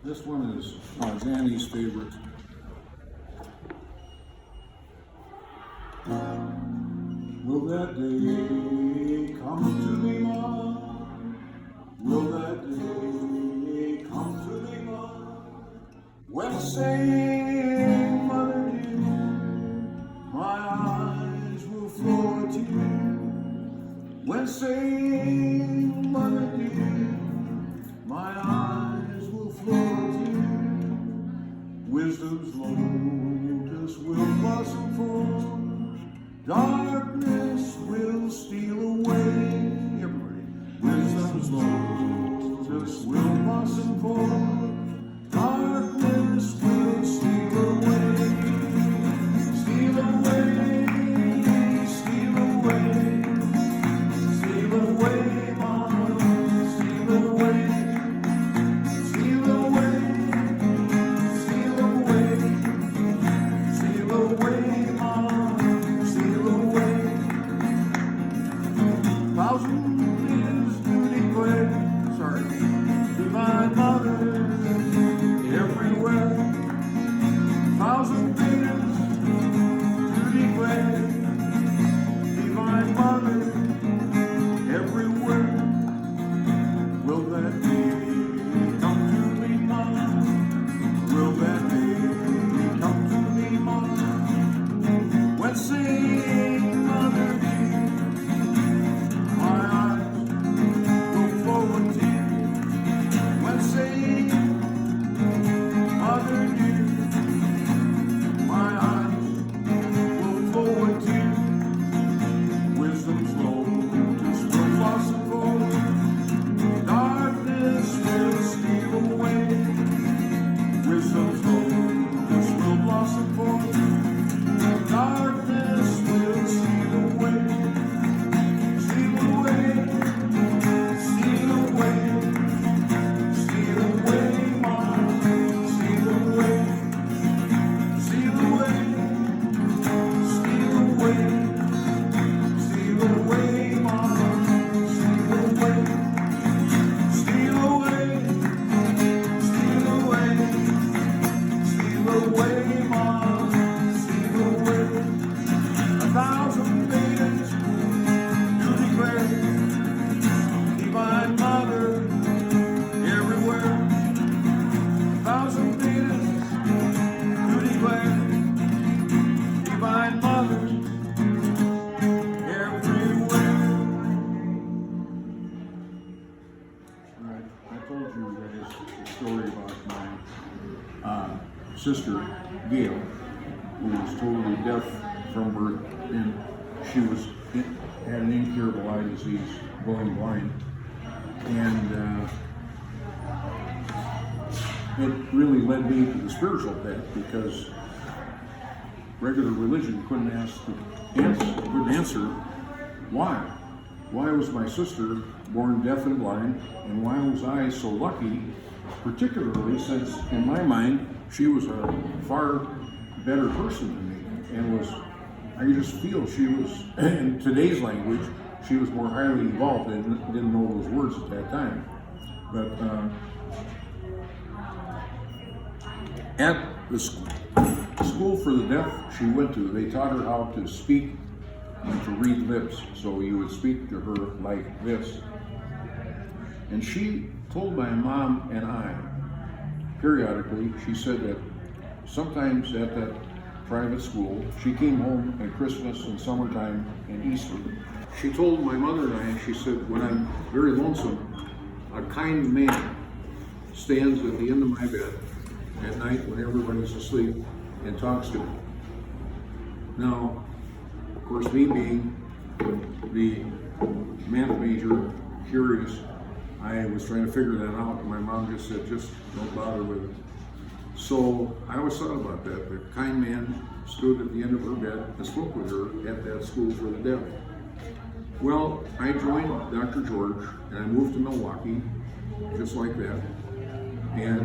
This one is Danny's favorite. Will that day come to me, Mom? Will that day come to me, Mom? When saying, Mother dear, my eyes will flow to you. When saying, Mother dear, my eyes will flow to you. Wisdom's lotus will blossom forth. Darkness will steal away. Everybody. Wisdom's lotus will blossom forth. Darkness will steal away. Steal away. Steal away. Steal away, Mama. Steal away. Steal away. Steal away. Steal away, Mama. Thousand years to declare, sorry, divine mother everywhere. Thousand years to declare, divine mother everywhere. Will that day come to me, Mama? Will that day come to me, Mama? When sing, Mother dear, my eyes will flow to you. When sing, Mother dear, my eyes will flow to you. Wisdom's lotus will blossom forth. Darkness will steal away. Wisdom's lotus will blossom forth. Darkness will steal away. Steal away. Steal away. Steal away, Mom. Steal away. Steal away. Steal away. Steal away, Mom. Steal away. Steal away. Steal away. Steal away, Mom. Steal away. 1,000 maidens to declare, divine mother everywhere. 1,000 maidens to declare, divine mother everywhere. Right. I told you guys a story about my sister Gail, who was totally deaf from birth, and she had an incurable eye disease, going blind, and it really led me to the spiritual path because regular religion couldn't answer why. Why was my sister born deaf and blind, and why was I so lucky, particularly since, in my mind, she was a far better person than me, and I could just feel she was, in today's language, she was more highly evolved and didn't know those words at that time. But at the school for the deaf she went to, they taught her how to speak and to read lips. So you would speak to her like this. And she told my mom and I, periodically, she said that sometimes at that private school, she came home at Christmas and summertime and Easter. She told my mother and I, she said, when I'm very lonesome, a kind man stands at the end of my bed at night when everybody's asleep and talks to me. Now, of course, me being the math major, curious, I was trying to figure that out, and my mom just said, just don't bother with it. So I always thought about that. The kind man stood at the end of her bed and spoke with her at that school for the deaf. Well, I joined Dr. George, and I moved to Milwaukee, just like that. And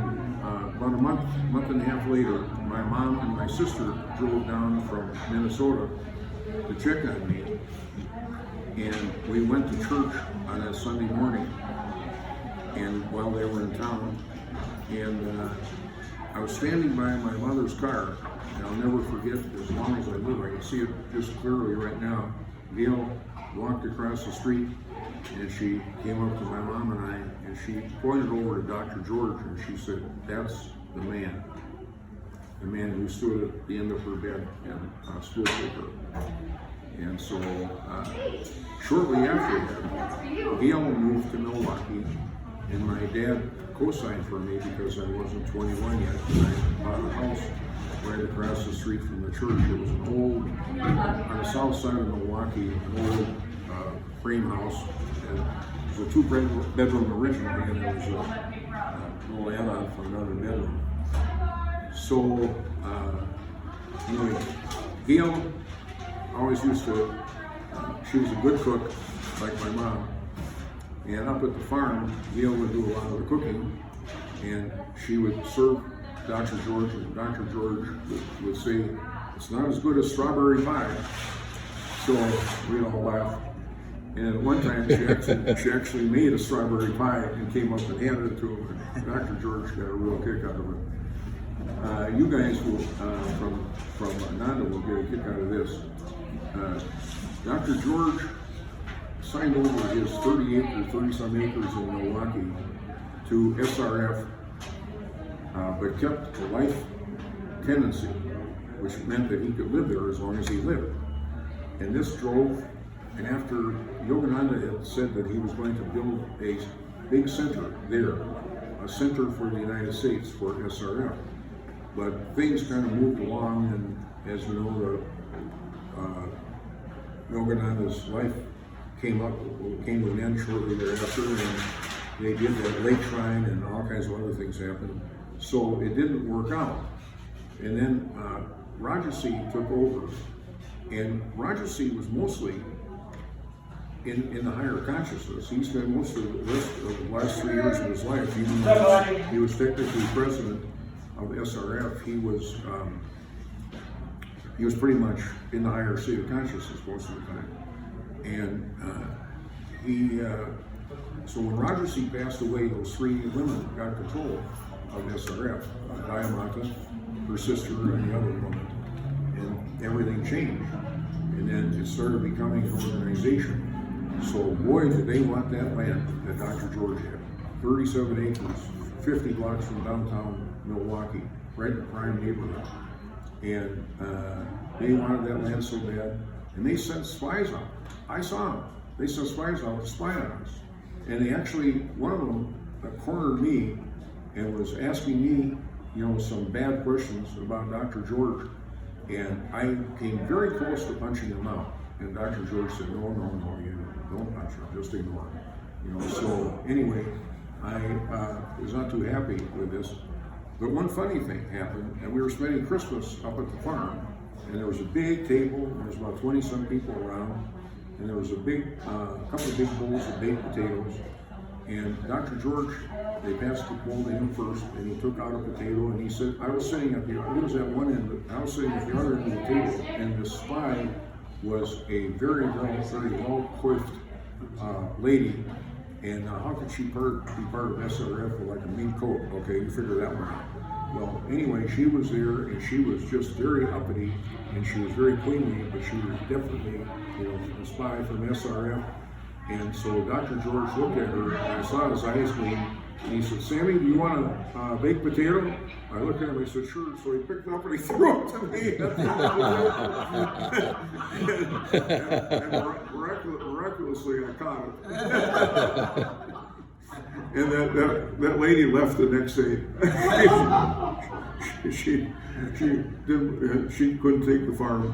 about a month and a half later, my mom and my sister drove down from Minnesota to check on me. And we went to church on a Sunday morning. And while they were in town, And I was standing by my mother's car, and I'll never forget, as long as I live, I can see it just clearly right now. Gail walked across the street, and she came up to my mom and I, and she pointed over to Dr. George, and she said, "That's the man who stood at the end of her bed and stood with her." And so, shortly after that, Gail moved to Milwaukee, and my dad co-signed for me because I wasn't 21 yet, and I bought a house right across the street from the church. It was an old, on the south side of Milwaukee, an old frame house. And it was a two-bedroom originally, and there was a little add-on for another bedroom. So, anyway, Gail always used to, she was a good cook, like my mom. And up at the farm, Gail would do a lot of the cooking, and she would serve Dr. George, and Dr. George would say, "It's not as good as strawberry pie." So we'd all laugh. And at one time, she actually made a strawberry pie and came up and handed it to him, and Dr. George got a real kick out of it. You guys will, from Ananda will get a kick out of this. Dr. George signed over his 30-some acres in Milwaukee to SRF, but kept a life tenancy, which meant that he could live there as long as he lived. And this drove, and after Yogananda had said that he was going to build a big center there, a center for the United States for SRF. But things kind of moved along, and as you know, Yogananda's life came to an end shortly thereafter, and they did that lake shrine and all kinds of other things happened. So it didn't work out. And then Rajarsi took over, and Rajarsi was mostly in the higher consciousness. He spent most of the last 3 years of his life, even though he was technically president of SRF, he was pretty much in the higher state of consciousness most of the time. And so when Rajarsi passed away, those 3 women got control of SRF, Diamata, her sister, and the other woman, and everything changed. And then it started becoming an organization. So boy, did they want that land that Dr. George had. 37 acres, 50 blocks from downtown Milwaukee, right in the prime neighborhood. And they wanted that land so bad, and they sent spies out. I saw them. They sent spies out to spy on us. And they actually, one of them cornered me and was asking me, some bad questions about Dr. George. And I came very close to punching him out. And Dr. George said, no, you don't punch him, just ignore him. So anyway, I was not too happy with this. But one funny thing happened, and we were spending Christmas up at the farm, and there was a big table, and there was about 20-some people around, and there was a big, couple of big bowls of baked potatoes. And Dr. George, they passed the bowl to him first, and he took out a potato, and he said, I was sitting at one end, I was sitting at the other end of the table, and the spy was a very well-coiffed lady, and how could she be part of SRF with like a mink coat? Okay, you figure that one out. Well, anyway, she was there, and she was just very uppity, and she was very queenly, but she was definitely, a spy from SRF. And so Dr. George looked at her, and I saw his eyes gleam, and he said, Sammy, do you want a baked potato? I looked at him, and I said, sure. So he picked it up and he threw it to me. and miraculously, I caught it. And that lady left the next day. she couldn't take the farm.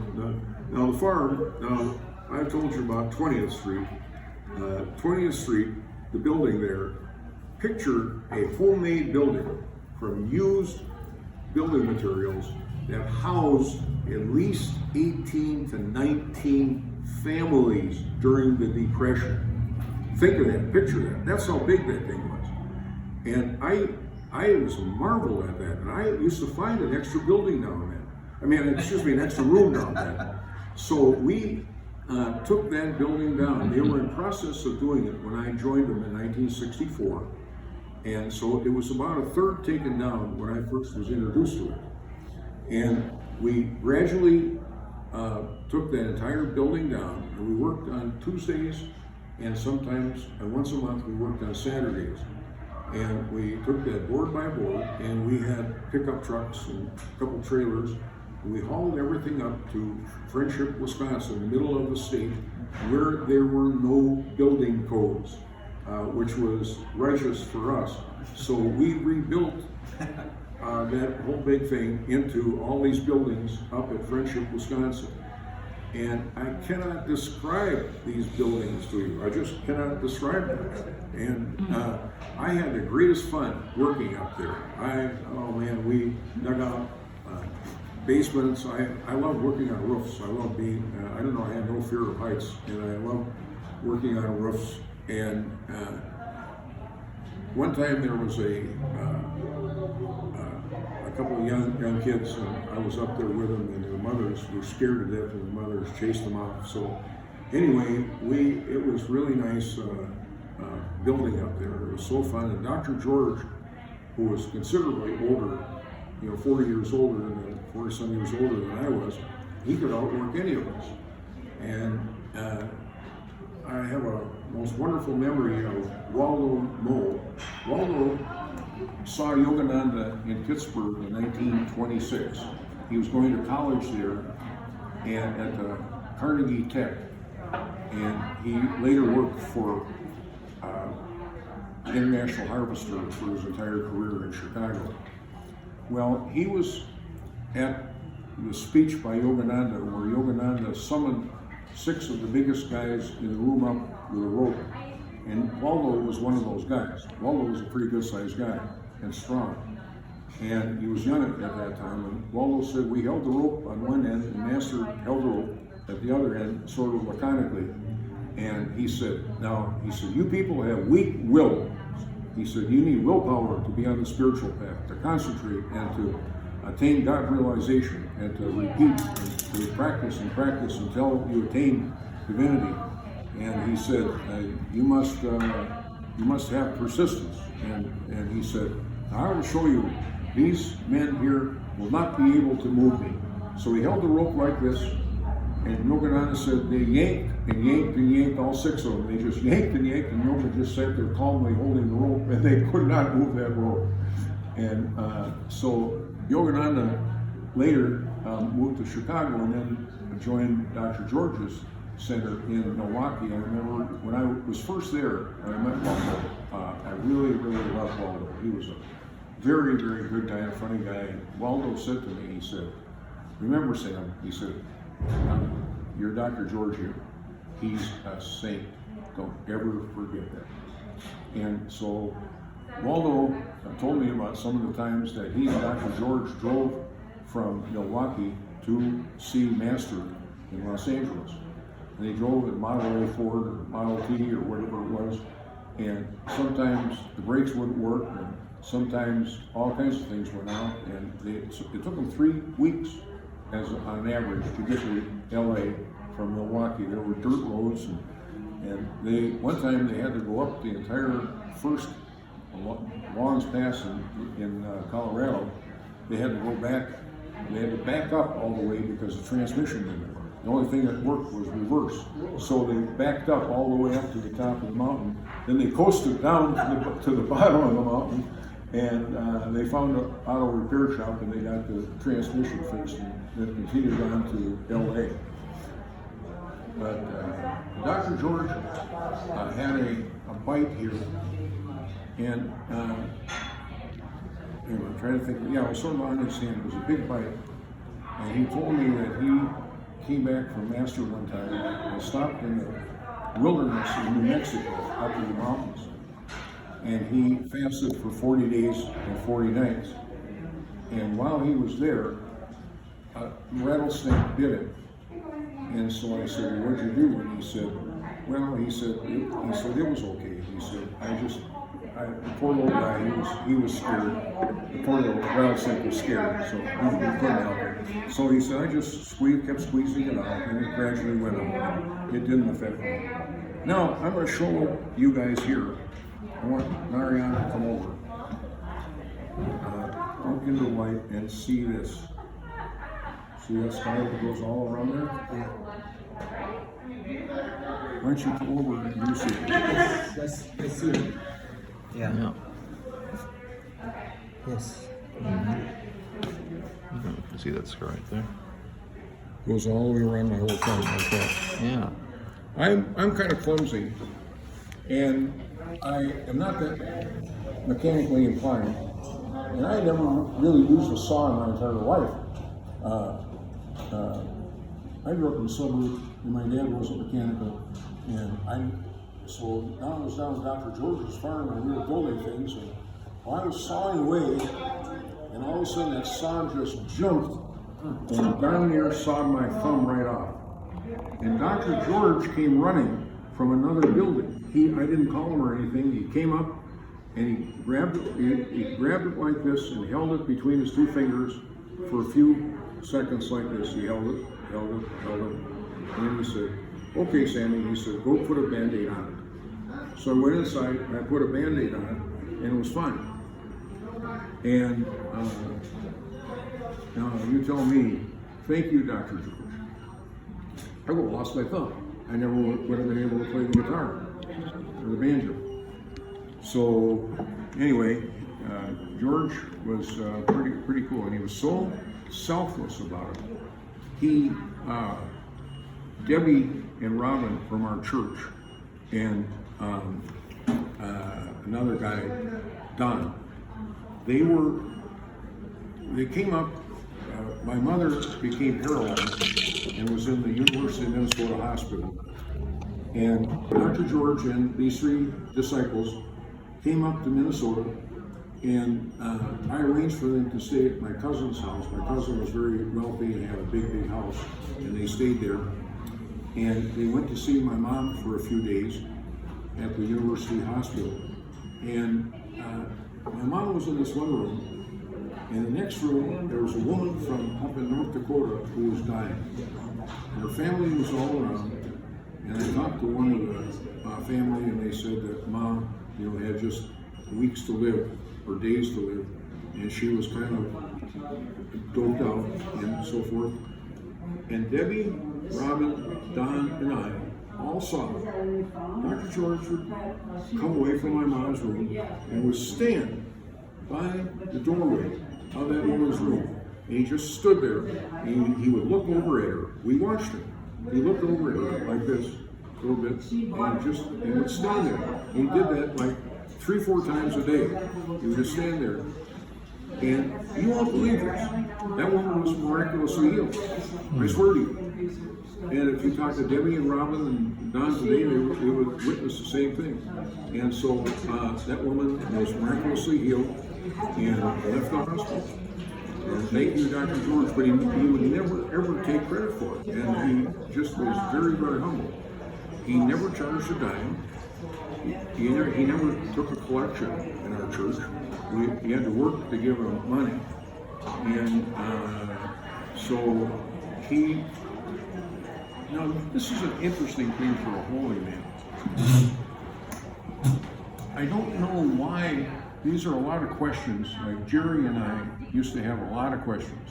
Now the farm, I told you about 20th Street. 20th Street, the building there, pictured a homemade building from used building materials that housed at least 18 to 19 families during the Depression. Think of that, picture that. That's how big that thing was. And I was marveled at that. And I used to find an extra building down there. An extra room down there. So we took that building down. They were in process of doing it when I joined them in 1964. And so it was about a third taken down when I first was introduced to it. And we gradually took that entire building down, and we worked on Tuesdays, and sometimes once a month we worked on Saturdays. And we took that board by board, and we had pickup trucks and a couple trailers, and we hauled everything up to Friendship, Wisconsin, in the middle of the state, where there were no building codes, which was righteous for us. So we rebuilt that whole big thing into all these buildings up at Friendship, Wisconsin. And I cannot describe these buildings to you. I just cannot describe them. And I had the greatest fun working up there. Oh man, we dug out basements. I love working on roofs. I love being, I don't know, I had no fear of heights, and I love working on roofs. And one time there was a couple of young kids, and I was up there with them, and their mothers were scared to death, and the mothers chased them off. So anyway, it was really nice building up there. It was so fun. And Dr. George, who was considerably older, 40 years older than 40-some years older than I was, he could outwork any of us. And I have a most wonderful memory of Waldo Moe. Waldo saw Yogananda in Pittsburgh in 1926. He was going to college there and at the Carnegie Tech, and he later worked for International Harvester for his entire career in Chicago. Well, he was at the speech by Yogananda, where Yogananda summoned 6 of the biggest guys in the room up with a rope. And Waldo was one of those guys. Waldo was a pretty good sized guy and strong. And he was young at that time. And Waldo said, we held the rope on one end, and Master held the rope at the other end, sort of laconically. And he said, you people have weak will. He said, you need willpower to be on the spiritual path, to concentrate and to attain God realization, and to repeat and to practice and practice until you attain divinity. And he said, you must have persistence. And he said, I will show you, these men here will not be able to move me. So he held the rope like this, and Yogananda said they yanked and yanked and yanked, all 6 of them. They just yanked and yanked, and Yoga just sat there calmly holding the rope, and they could not move that rope. And so Yogananda later moved to Chicago and then joined Dr. George's center in Milwaukee. I remember when I was first there, I met Waldo. I really, really loved Waldo. He was a very, very good guy, a funny guy. And Waldo said to me, he said, remember, Sam, he said, you're Dr. George here. He's a saint. Don't ever forget that. And so Waldo told me about some of the times that he and Dr. George drove from Milwaukee to see Master in Los Angeles. And they drove in Model A Ford or Model T or whatever it was. And sometimes the brakes wouldn't work, and sometimes all kinds of things went out. And it took them 3 weeks on average to get to LA from Milwaukee. There were dirt roads, and one time they had to go up the entire first Long's Pass in Colorado. They had to go back. They had to back up all the way because the transmission didn't work. The only thing that worked was reverse. So they backed up all the way up to the top of the mountain. Then they coasted down to the bottom of the mountain, and they found an auto repair shop, and they got the transmission fixed, and then continued on to LA. But Dr. George had a bite here, and I'm trying to think. Yeah, it was sort of on his hand. It was a big bite, and he told me that he came back from Master one time and stopped in the wilderness in New Mexico, up in the mountains, and he fasted for 40 days and 40 nights. And while he was there, a rattlesnake bit him. And so I said, well, what'd you do? And he said, well, he said it was okay. He said, the poor little guy, he was scared. The poor little rattlesnake was scared, so he couldn't help it. So he said, I just kept squeezing it out, and it gradually went out. It didn't affect me. Now, I'm going to show you guys here I want Mariana to come over. Look into the light and see this. See that sky that goes all around there? Yeah. Why don't you come over and you see it? Let's see it. Yeah. Yeah. Yes. You can see that scar right there. Goes all the way around my whole tongue like that. Yeah. I'm kind of clumsy, and I am not that mechanically inclined, and I never really used a saw in my entire life. I grew up in the suburbs, and my dad wasn't mechanical, so now I was down at Dr. George's farm, and we were building things, and I was sawing away, and all of a sudden that saw just jumped and darn near sawed my thumb right off. And Dr. George came running from another building. I didn't call him or anything. He came up and he grabbed it like this and held it between his two fingers for a few seconds like this. He held it. And then he said, "Okay, Sammy," he said, "go put a Band-Aid on it." So I went inside and I put a Band-Aid on it and it was fine. And now you tell me, thank you, Dr. George. I would have lost my thumb. I never would have been able to play the guitar or the banjo. So anyway, George was pretty cool, and he was so selfless about it. Debbie and Robin from our church, and another guy, Don, they came up. My mother became paralyzed and was in the University of Minnesota hospital. And Dr. George and these three disciples came up to Minnesota, and I arranged for them to stay at my cousin's house. My cousin was very wealthy and had a big house, and they stayed there. And they went to see my mom for a few days at the University Hospital. And my mom was in this one room. In the next room, there was a woman from up in North Dakota who was dying. And her family was all around. And I talked to one of the family, and they said that Mom, had just weeks to live or days to live, and she was kind of doped out and so forth. And Debbie, Robin, Don, and I all saw Dr. George would come away from my mom's room and would stand by the doorway of that woman's room. And he just stood there, and he would look over at her. We watched him. He looked over at her like this, a little bit, and would stand there. And he did that like 3-4 times a day. He would just stand there. And you won't believe this. That woman was miraculously healed. I swear to you. And if you talk to Debbie and Robin and Don today, they would witness the same thing. And so that woman was miraculously healed and left the hospital. And thank you, Dr. George, but he would never, ever take credit for it. And he just was very, very humble. He never charged a dime. He never took a collection in our church. He had to work to give him money. And so he, this is an interesting thing for a holy man. I don't know why. These are a lot of questions. Like Jerry and I used to have a lot of questions.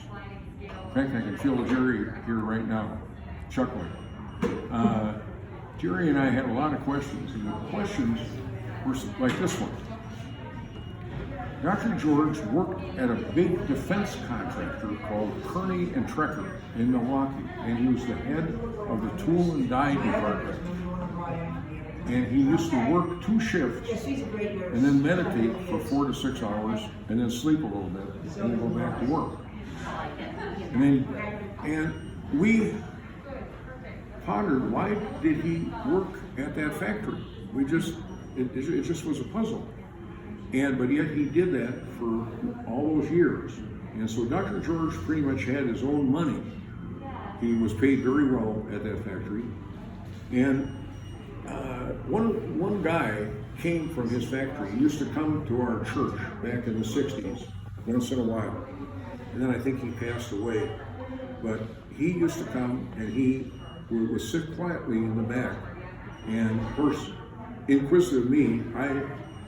In fact, I can feel Jerry here right now, chuckling. Jerry and I had a lot of questions, and the questions were like this one. Dr. George worked at a big defense contractor called Kearney and Trecker in Milwaukee, and he was the head of the tool and die department. And he used to work 2 shifts and then meditate for 4 to 6 hours and then sleep a little bit and then go back to work. And we pondered, why did he work at that factory? It just was a puzzle. But yet he did that for all those years. And so Dr. George pretty much had his own money. He was paid very well at that factory. And one guy came from his factory. He used to come to our church back in the 60s, once in a while. And then I think he passed away. But he used to come, and he would sit quietly in the back. And of course, inquisitive me,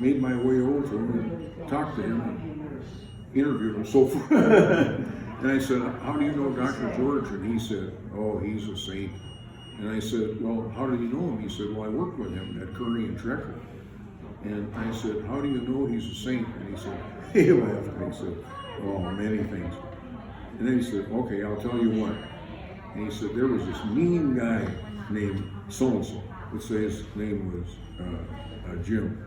made my way over to him and talked to him and interviewed him and so forth. And I said, how do you know Dr. George? And he said, oh, he's a saint. And I said, well, how did you know him? He said, well, I worked with him at Kearney and Trecker. And I said, how do you know he's a saint? And he said, he laughed and he said, oh, many things. And then he said, okay, I'll tell you what. And he said, there was this mean guy named so-and-so. Let's say his name was Jim.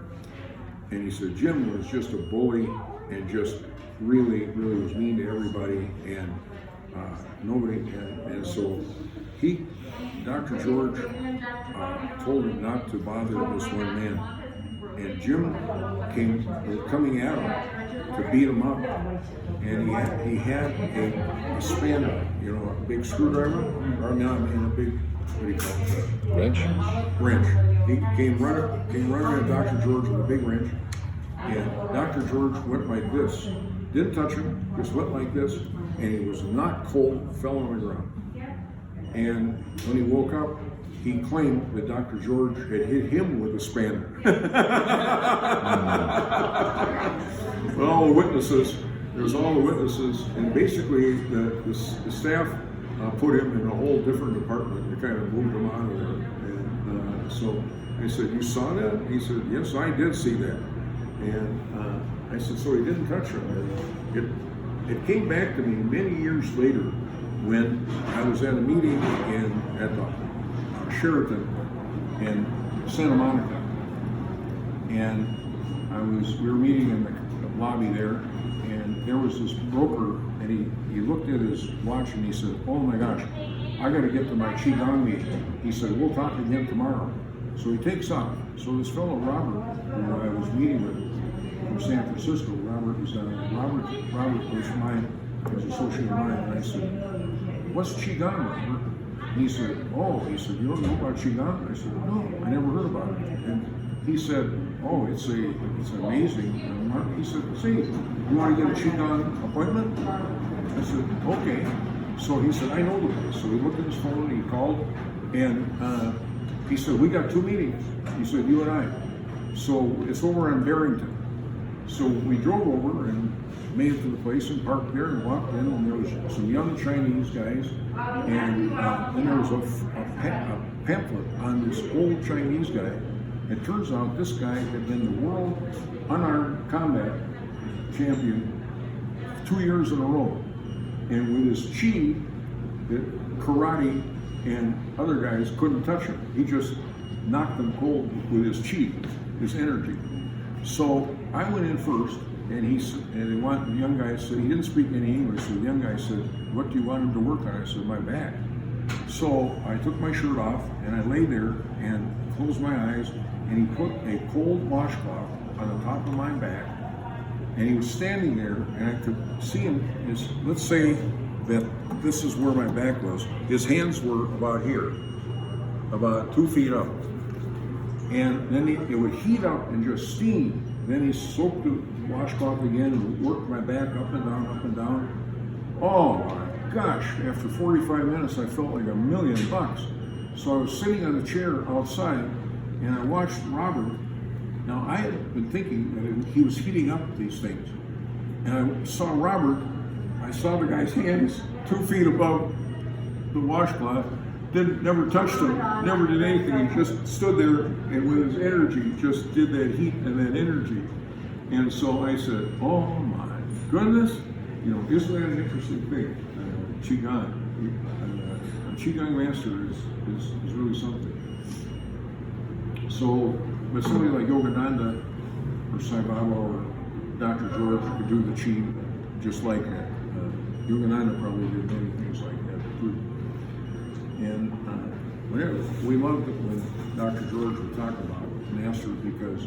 And he said, Jim was just a bully and just really was mean to everybody, and nobody, and so Dr. George told him not to bother this one man. And Jim was coming at him to beat him up, and he had a spanner, you know, a big screwdriver, or not, in a big, what do you call it? Wrench. He came running at Dr. George with a big wrench, and Dr. George went like this. Didn't touch him, just went like this, and he was knocked cold, fell on the ground. And when he woke up, he claimed that Dr. George had hit him with a spanner. Well, all the witnesses, and basically the staff put him in a whole different department. They kind of moved him out of there. And so I said, you saw that? He said, yes, I did see that. And I said, so he didn't touch him. It came back to me many years later when I was at a meeting at the Sheraton in Santa Monica, and we were meeting in the lobby there, and there was this broker, and he looked at his watch and he said, oh my gosh, I got to get to my Qigong meeting. He said, we'll talk again tomorrow. So he takes off. So this fellow Robert, who I was meeting with from San Francisco, Robert was mine, he was associate of mine, and I said, what's Qigong, Robert? And he said, you don't know about Qigong? I said, no, I never heard about it. And he said, oh, it's amazing. He said, see, you want to get a Qigong appointment? I said, okay. So he said, I know the place. So he looked at his phone, he called, and he said, we got 2 meetings. He said, you and I. So it's over on Barrington. So we drove over and made it to the place and parked there and walked in, and there was some young Chinese guys, and then there was a pamphlet on this old Chinese guy. It turns out this guy had been the world unarmed combat champion 2 years in a row. And with his chi, karate and other guys couldn't touch him. He just knocked them cold with his chi, his energy. So I went in first, and the young guy said, he didn't speak any English, so the young guy said, what do you want him to work on? I said, my back. So I took my shirt off, and I lay there and closed my eyes, and he put a cold washcloth on the top of my back, and he was standing there, and I could see him. Let's say that this is where my back was. His hands were about here, about 2 feet up. And then it would heat up and just steam. Then he soaked the washcloth again and worked my back up and down, up and down. Oh my gosh, after 45 minutes, I felt like $1 million. So I was sitting on a chair outside, and I watched Robert. Now, I had been thinking that he was heating up these things. And I saw Robert, I saw the guy's hands 2 feet above the washcloth, never touched him, never did anything. He just stood there, and with his energy, just did that heat and that energy. And so I said, oh my goodness, isn't that an interesting thing? Qigong. A Qigong master is really something. So, but somebody like Yogananda or Sai Baba or Dr. George could do the Qi just like that. Yogananda probably did many things like that too. And we loved it when Dr. George would talk about Master, because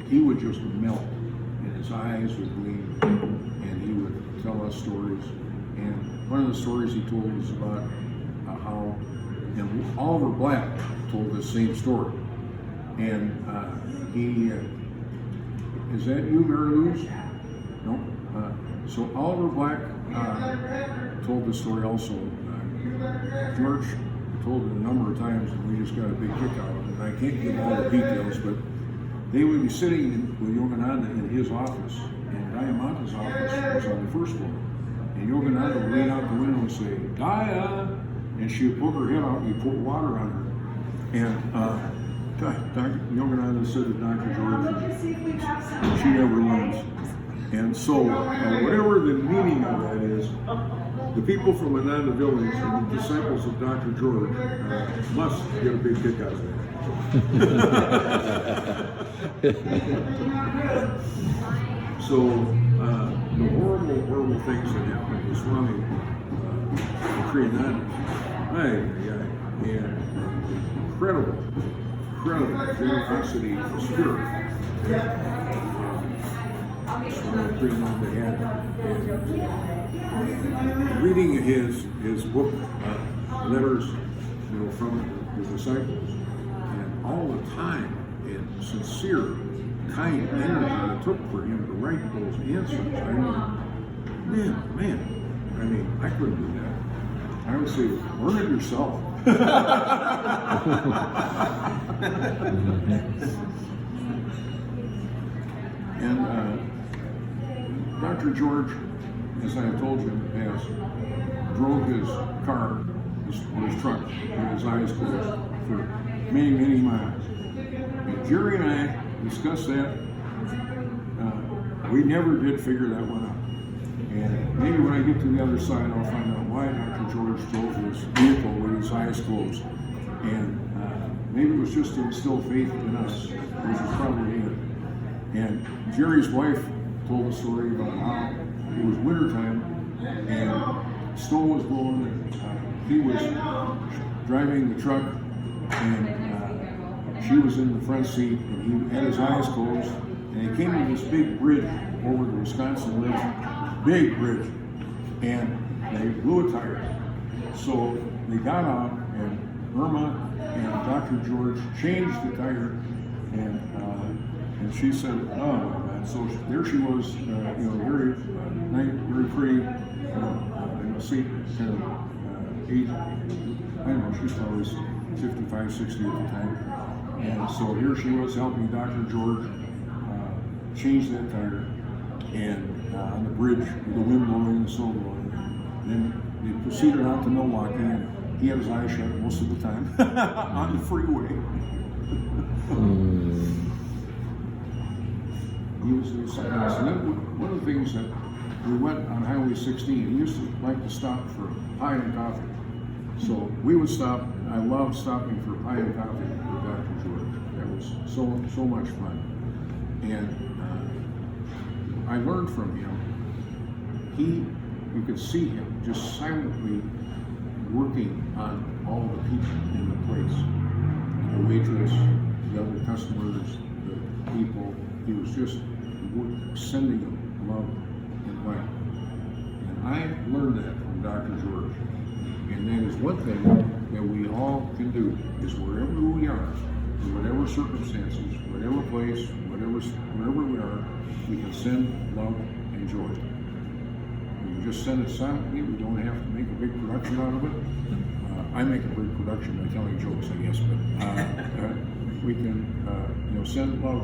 he would just melt and his eyes would gleam, and he would tell us stories. And one of the stories he told was about how Oliver Black told the same story. And is that you, Mary Louise? No? So Oliver Black told the story also. George told it a number of times, and we just got a big kick out of it. And I can't give all the details, but they would be sitting with Yogananda in his office, and Diamanta's office was on the first floor. And Yogananda would lean out the window and say, Daya! And she would poke her head out and he'd put water on her. And Dr. Yogananda said to Dr. George, she never learns. And so, whatever the meaning of that is, the people from Ananda Village and the disciples of Dr. George must get a big kick out of that. So, the horrible, horrible things that happened to Swami Kriyananda, and incredible generosity of spirit. Swami Kriyananda had. Reading his book, letters, from the disciples, and all the time and sincere, kind energy it took for him to write those answers. I mean, I couldn't do that. I would say, learn it yourself. And Dr. George, as I have told you in the past, drove his car, or his truck, with his eyes closed for many, many miles. And Jerry and I discussed that. We never did figure that one out. And maybe when I get to the other side, I'll find out why Dr. George drove his vehicle with his eyes closed. And maybe it was just to instill faith in us, which is probably it. And Jerry's wife told a story about how it was wintertime and snow was blowing, and he was driving the truck, and she was in the front seat, and he had his eyes closed, and he came to this big bridge over the Wisconsin River, big bridge, and they blew a tire. So they got out, and Irma and Dr. George changed the tire, and she said, "Oh my God!" So there she was, very nice, very pretty, in a seat, kind of age. I don't know, she's probably 55, 60 at the time. And so here she was helping Dr. George change that tire, and on the bridge, with the wind blowing and the snow blowing. Then they proceeded out to Milwaukee, and he had his eyes shut most of the time on the freeway. He was in silence. And then one of the things that we went on Highway 16, he used to like to stop for pie and coffee. So we would stop, and I loved stopping for pie and coffee with Dr. George. That was so much fun. And I learned from him. You could see him just silently working on all the people in the place. The waitress, the other customers, the people. He was just sending them love and light. And I learned that from Dr. George. And that is one thing that we all can do, is wherever we are, in whatever circumstances, whatever place, wherever we are, we can send love and joy. We can just send it silently. We don't have to make a big production out of it. I make a big production by telling jokes, I guess, but we can send love.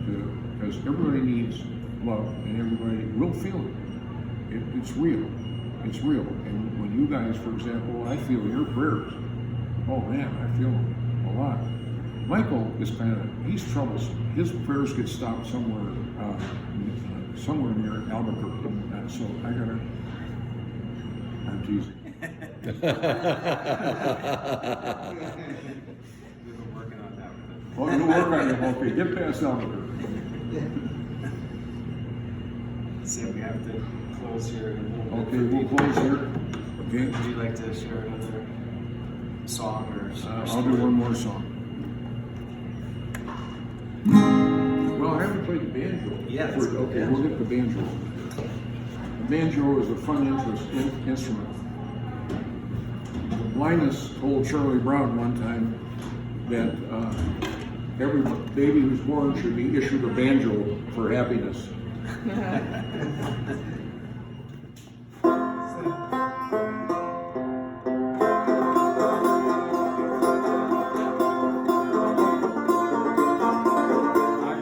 Because everybody needs love, and everybody will feel it. It's real. It's real. And when you guys, for example, I feel your prayers. Oh man, I feel them a lot. Michael is he's troublesome. His prayers get stopped somewhere near Albuquerque. So I'm teasing. We've been working on that. Oh, you'll work on it. Okay, get past Albuquerque. So we have to close here in a little bit. Okay, we'll close here. Okay. Would you like to share another song or I'll do one more song. Well, I haven't played the banjo. Yeah. Okay, we'll get the banjo. The banjo is a fun instrument. Linus told Charlie Brown one time that every baby who's born should be issued a banjo for happiness. I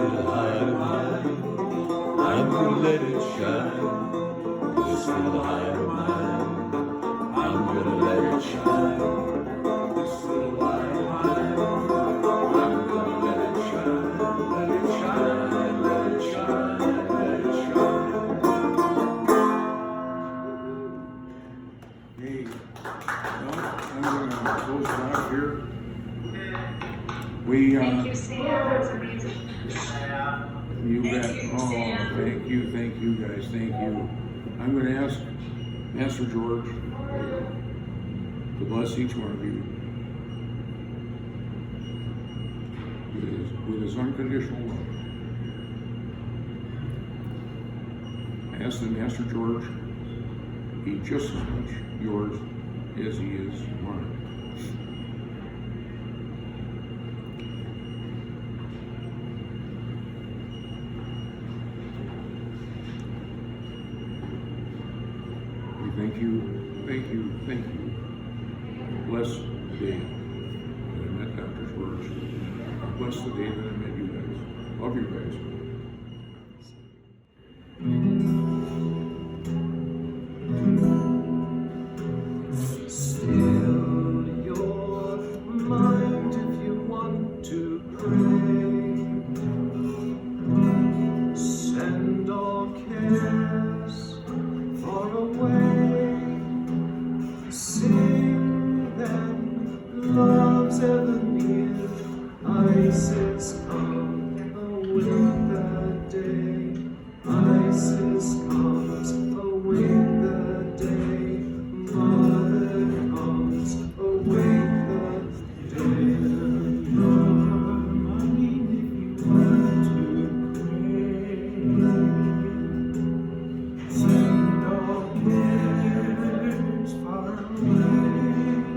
for the light of mine. I'm gonna let it shine. This for the light of mine. I'm gonna let it shine. This for the light of mine. I'm gonna let it shine. Let it shine. Let it shine. Let it shine. Hey, well, I'm gonna close it out here. We, Thank you, Sam. That's amazing. you bet. Thank you, Oh, Sam. thank you guys, thank you. I'm gonna ask Pastor George to bless each one of you with his unconditional love. I ask that Pastor George be just as much yours as he is mine. We thank you. Bless the day that I met Dr. George. Bless the day that I met you guys. Love you guys. Still your mind if you want to pray. Send all cares far away. Sing then, love's ever near. Isis come await the day. Isis comes await the day. Mother comes await the day. Your mind if you want to pray. Send all cares far away.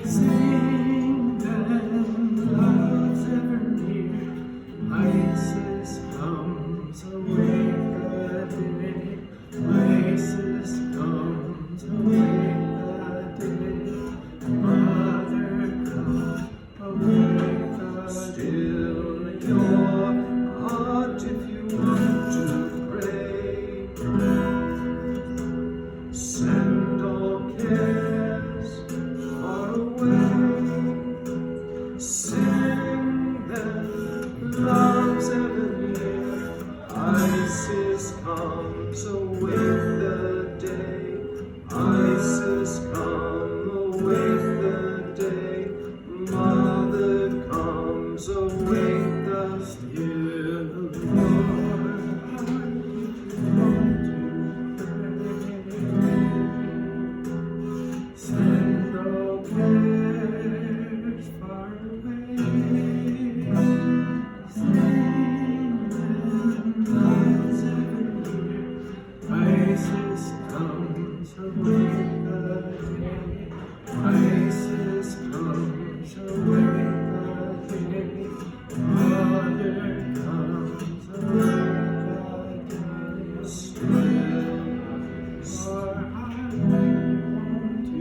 Sing then, love's ever near. Isis comes await the day. Isis comes await the day. Mother comes await the still your heart if you want to pray. Send all cares far away. Sing then, love's ever near. Isis comes await the day. Isis come await the day. Mother comes await the still Lord. Send all cares far away. Love's ever near. Isis comes await the day. Isis comes await the day. Mother comes await the day.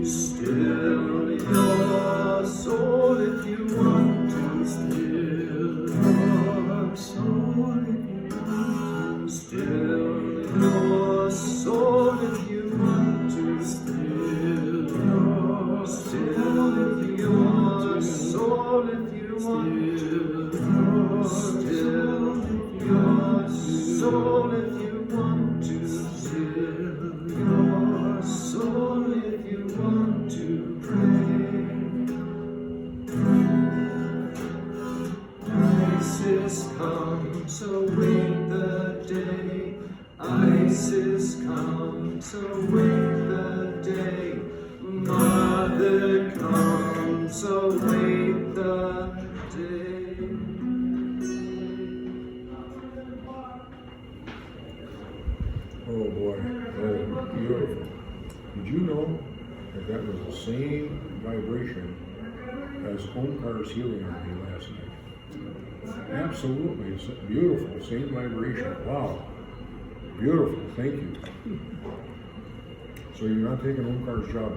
Still your soul if you want to. Still your soul if you want to. Still your soul if you want to. Still your soul if you want to. Soul if you want to. Still your soul if you want to. Still your soul if you want to pray. Isis comes await the day. Isis comes await the day. Mother comes await the day. Oh boy, that was beautiful. Did you know that that was the same vibration as Omkar's healing on me last night? Absolutely, it's beautiful, same vibration. Wow, beautiful, thank you. So you're not taking Omkar's job?